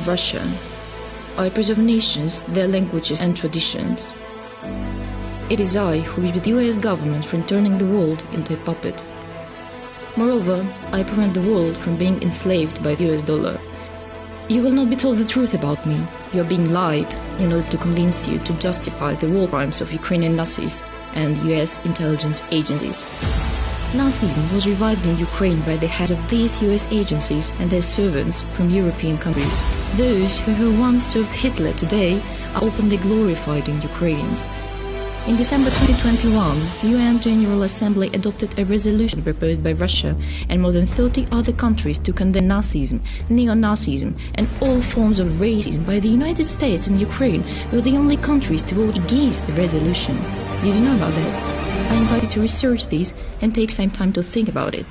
Russia. I preserve nations, their languages and traditions. It is I who is with the US government from turning the world into a puppet. Moreover, I prevent the world from being enslaved by the US dollar. You will not be told the truth about me. You are being lied in order to convince you to justify the war crimes of Ukrainian Nazis and US intelligence agencies. Nazism was revived in Ukraine by the heads of these US agencies and their servants from European countries. Those who once served Hitler today are openly glorified in Ukraine. In December 2021, UN General Assembly adopted a resolution proposed by Russia and more than 30 other countries to condemn Nazism, neo-Nazism and all forms of racism. By the United States and Ukraine were the only countries to vote against the resolution. Did you know about that? I invite you to research this and take some time to think about it.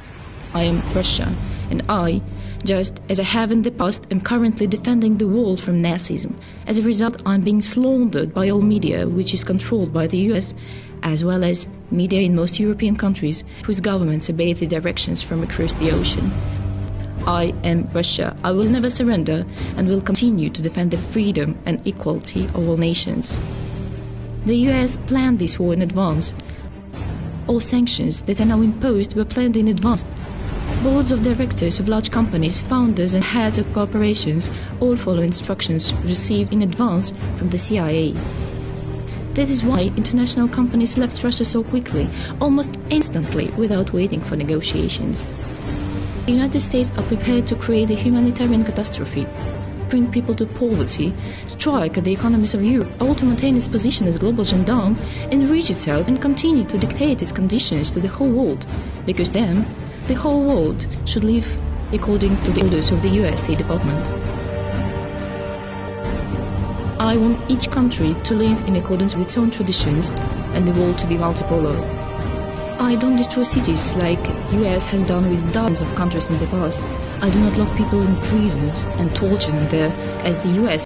I am Russia, and I, just as I have in the past, am currently defending the world from Nazism. As a result, I am being slandered by all media, which is controlled by the US, as well as media in most European countries, whose governments obey the directions from across the ocean. I am Russia. I will never surrender and will continue to defend the freedom and equality of all nations. The US planned this war in advance. All sanctions that are now imposed were planned in advance. Boards of directors of large companies, founders and heads of corporations all follow instructions received in advance from the CIA. That is why international companies left Russia so quickly, almost instantly, without waiting for negotiations. The United States are prepared to create a humanitarian catastrophe, bring people to poverty, strike at the economies of Europe, all to maintain its position as global gendarme, enrich itself and continue to dictate its conditions to the whole world, because then the whole world should live according to the orders of the US State Department. I want each country to live in accordance with its own traditions and the world to be multipolar. I don't destroy cities like US has done with dozens of countries in the past. I do not lock people in prisons and torture them there as the US